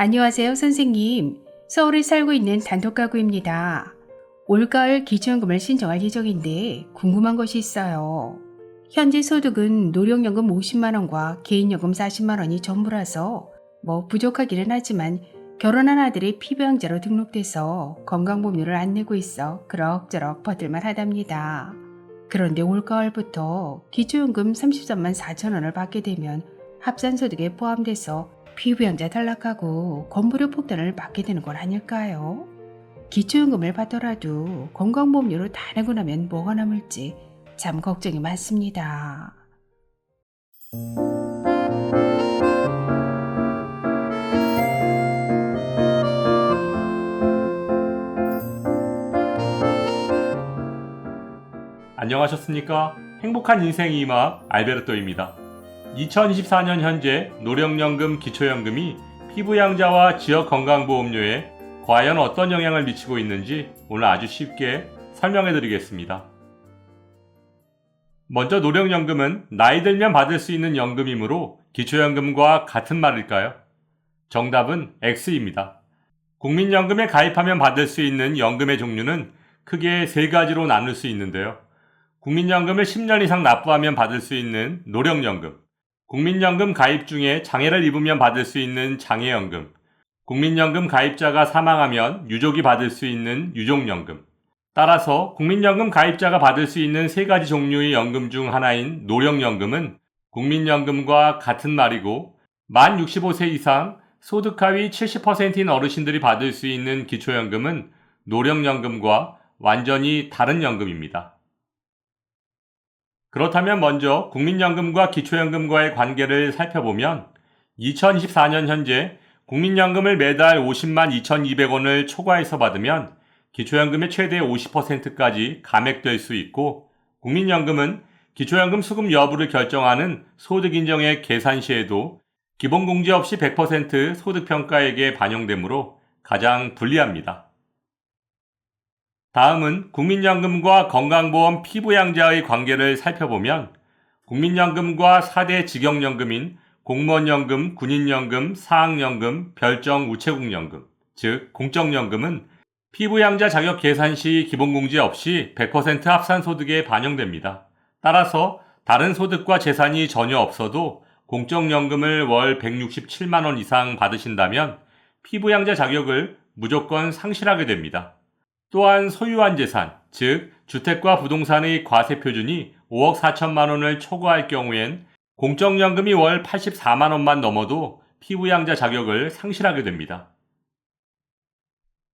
안녕하세요, 선생님. 서울에 살고 있는 단독가구입니다. 올가을 기초연금을 신청할 예정인데 궁금한 것이 있어요. 현재 소득은 노령연금 50만원과 개인연금 40만원이 전부라서 부족하기는 하지만 결혼한 아들이 피부양자로 등록돼서 건강보험료를 안 내고 있어 그럭저럭 버틸만 하답니다. 그런데 올가을부터 기초연금 33만 4천원을 받게 되면 합산소득에 포함돼서 피부양자 탈락하고 건보료 폭탄을 받게 되는 건 아닐까요? 기초연금을 받더라도 건강보험료를 다 내고 나면 뭐가 남을지 참 걱정이 많습니다. 안녕하셨습니까? 행복한 인생 이막 알베르토입니다. 2024년 현재 노령연금, 기초연금이 피부양자와 지역건강보험료에 과연 어떤 영향을 미치고 있는지 오늘 아주 쉽게 설명해 드리겠습니다. 먼저 노령연금은 나이 들면 받을 수 있는 연금이므로 기초연금과 같은 말일까요? 정답은 X입니다. 국민연금에 가입하면 받을 수 있는 연금의 종류는 크게 세 가지로 나눌 수 있는데요. 국민연금을 10년 이상 납부하면 받을 수 있는 노령연금, 국민연금 가입 중에 장애를 입으면 받을 수 있는 장애연금, 국민연금 가입자가 사망하면 유족이 받을 수 있는 유족연금. 따라서 국민연금 가입자가 받을 수 있는 세 가지 종류의 연금 중 하나인 노령연금은 국민연금과 같은 말이고, 만 65세 이상 소득 하위 70%인 어르신들이 받을 수 있는 기초연금은 노령연금과 완전히 다른 연금입니다. 그렇다면 먼저 국민연금과 기초연금과의 관계를 살펴보면 2024년 현재 국민연금을 매달 50만 2,200원을 초과해서 받으면 기초연금의 최대 50%까지 감액될 수 있고, 국민연금은 기초연금 수급 여부를 결정하는 소득인정액 계산 시에도 기본공제 없이 100% 소득평가액에 반영되므로 가장 불리합니다. 다음은 국민연금과 건강보험 피부양자의 관계를 살펴보면 국민연금과 4대 직역연금인 공무원연금, 군인연금, 사학연금, 별정 우체국연금, 즉 공적연금은 피부양자 자격 계산 시 기본공제 없이 100% 합산소득에 반영됩니다. 따라서 다른 소득과 재산이 전혀 없어도 공적연금을 월 167만원 이상 받으신다면 피부양자 자격을 무조건 상실하게 됩니다. 또한 소유한 재산, 즉 주택과 부동산의 과세표준이 5억 4천만 원을 초과할 경우엔 공적연금이 월 84만 원만 넘어도 피부양자 자격을 상실하게 됩니다.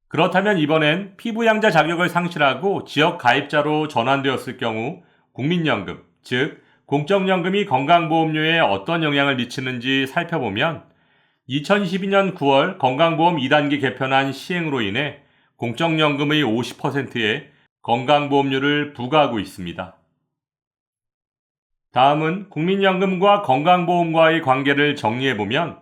그렇다면 이번엔 피부양자 자격을 상실하고 지역 가입자로 전환되었을 경우 국민연금, 즉 공적연금이 건강보험료에 어떤 영향을 미치는지 살펴보면 2022년 9월 건강보험 2단계 개편안 시행으로 인해 공적연금의 50%에 건강보험료를 부과하고 있습니다. 다음은 국민연금과 건강보험과의 관계를 정리해보면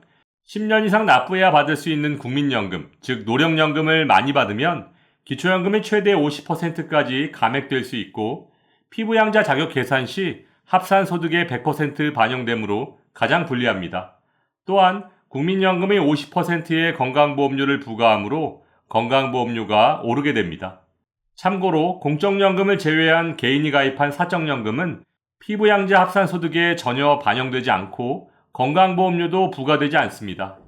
10년 이상 납부해야 받을 수 있는 국민연금, 즉 노령연금을 많이 받으면 기초연금의 최대 50%까지 감액될 수 있고, 피부양자 자격 계산 시 합산소득의 100% 반영되므로 가장 불리합니다. 또한 국민연금의 50%의 건강보험료를 부과하므로 건강보험료가 오르게 됩니다. 참고로 공적연금을 제외한 개인이 가입한 사적연금은 피부양자 합산소득에 전혀 반영되지 않고 건강보험료도 부과되지 않습니다.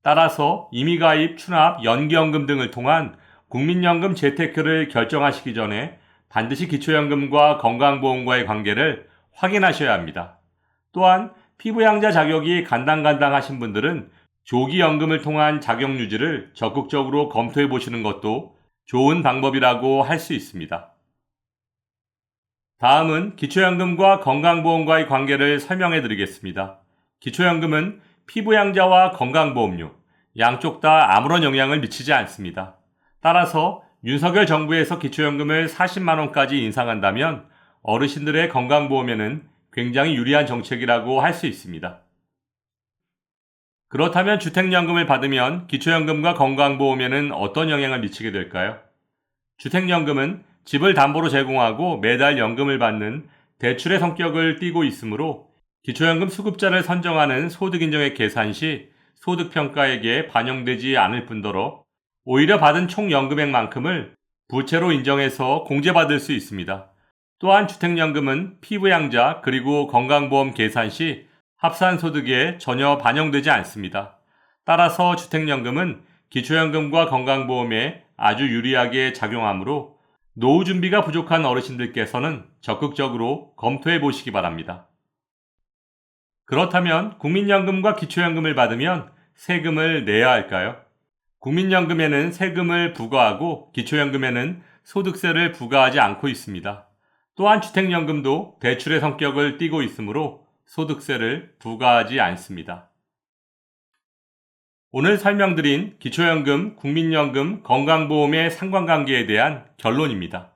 따라서 임의가입, 추납, 연기연금 등을 통한 국민연금 재테크를 결정하시기 전에 반드시 기초연금과 건강보험과의 관계를 확인하셔야 합니다. 또한 피부양자 자격이 간당간당하신 분들은 조기연금을 통한 자격 유지를 적극적으로 검토해 보시는 것도 좋은 방법이라고 할 수 있습니다. 다음은 기초연금과 건강보험과의 관계를 설명해 드리겠습니다. 기초연금은 피부양자와 건강보험료, 양쪽 다 아무런 영향을 미치지 않습니다. 따라서 윤석열 정부에서 기초연금을 40만원까지 인상한다면 어르신들의 건강보험에는 굉장히 유리한 정책이라고 할 수 있습니다. 그렇다면 주택연금을 받으면 기초연금과 건강보험에는 어떤 영향을 미치게 될까요? 주택연금은 집을 담보로 제공하고 매달 연금을 받는 대출의 성격을 띠고 있으므로 기초연금 수급자를 선정하는 소득인정액 계산 시 소득평가액에 반영되지 않을 뿐더러 오히려 받은 총 연금액만큼을 부채로 인정해서 공제받을 수 있습니다. 또한 주택연금은 피부양자 그리고 건강보험 계산 시 합산소득에 전혀 반영되지 않습니다. 따라서 주택연금은 기초연금과 건강보험에 아주 유리하게 작용하므로 노후 준비가 부족한 어르신들께서는 적극적으로 검토해 보시기 바랍니다. 그렇다면 국민연금과 기초연금을 받으면 세금을 내야 할까요? 국민연금에는 세금을 부과하고 기초연금에는 소득세를 부과하지 않고 있습니다. 또한 주택연금도 대출의 성격을 띠고 있으므로 소득세를 부과하지 않습니다. 오늘 설명드린 기초연금, 국민연금, 건강보험의 상관관계에 대한 결론입니다.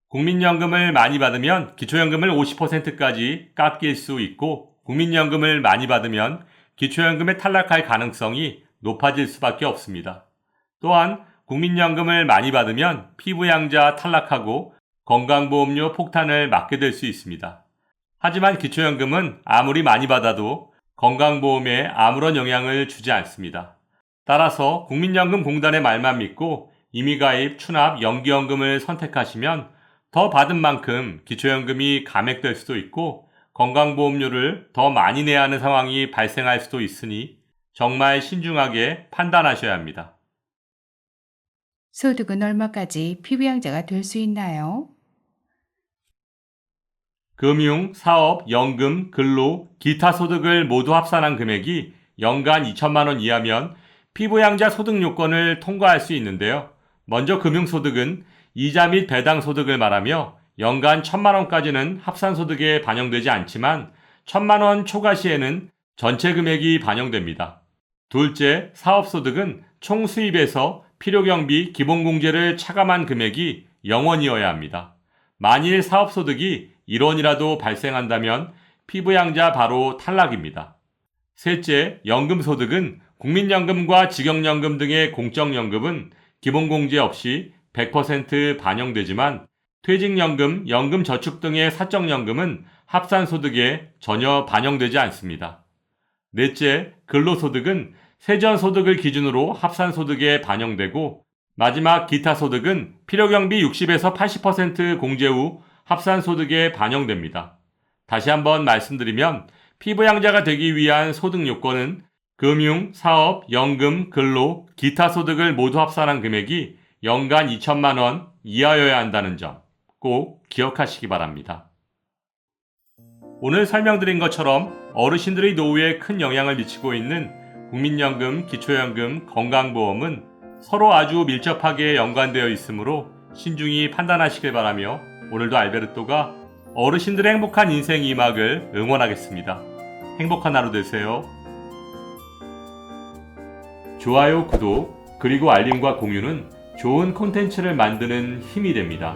국민연금을 많이 받으면 기초연금을 50%까지 깎일 수 있고 국민연금을 많이 받으면 기초연금에 탈락할 가능성이 높아질 수밖에 없습니다. 또한 국민연금을 많이 받으면 피부양자 탈락하고 건강보험료 폭탄을 맞게 될 수 있습니다. 하지만 기초연금은 아무리 많이 받아도 건강보험에 아무런 영향을 주지 않습니다. 따라서 국민연금공단의 말만 믿고 임의가입, 추납, 연기연금을 선택하시면 더 받은 만큼 기초연금이 감액될 수도 있고 건강보험료를 더 많이 내야 하는 상황이 발생할 수도 있으니 정말 신중하게 판단하셔야 합니다. 소득은 얼마까지 피부양자가 될 수 있나요? 금융, 사업, 연금, 근로, 기타 소득을 모두 합산한 금액이 연간 2천만 원 이하면 피부양자 소득 요건을 통과할 수 있는데요. 먼저 금융소득은 이자 및 배당 소득을 말하며 연간 1,000만 원까지는 합산소득에 반영되지 않지만 1,000만 원 초과 시에는 전체 금액이 반영됩니다. 둘째, 사업소득은 총 수입에서 필요경비, 기본공제를 차감한 금액이 0원이어야 합니다. 만일 사업소득이 1원이라도 발생한다면 피부양자 바로 탈락입니다. 셋째, 연금소득은 국민연금과 직영연금 등의 공적연금은 기본공제 없이 100% 반영되지만 퇴직연금, 연금저축 등의 사적연금은 합산소득에 전혀 반영되지 않습니다. 넷째, 근로소득은 세전소득을 기준으로 합산소득에 반영되고 마지막 기타소득은 필요경비 60에서 80% 공제 후 합산소득에 반영됩니다. 다시 한번 말씀드리면 피부양자가 되기 위한 소득 요건은 금융, 사업, 연금, 근로, 기타 소득을 모두 합산한 금액이 연간 2천만 원 이하여야 한다는 점 꼭 기억하시기 바랍니다. 오늘 설명드린 것처럼 어르신들의 노후에 큰 영향을 미치고 있는 국민연금, 기초연금, 건강보험은 서로 아주 밀접하게 연관되어 있으므로 신중히 판단하시길 바라며 오늘도 알베르토가 어르신들의 행복한 인생 2막을 응원하겠습니다. 행복한 하루 되세요. 좋아요, 구독, 그리고 알림과 공유는 좋은 콘텐츠를 만드는 힘이 됩니다.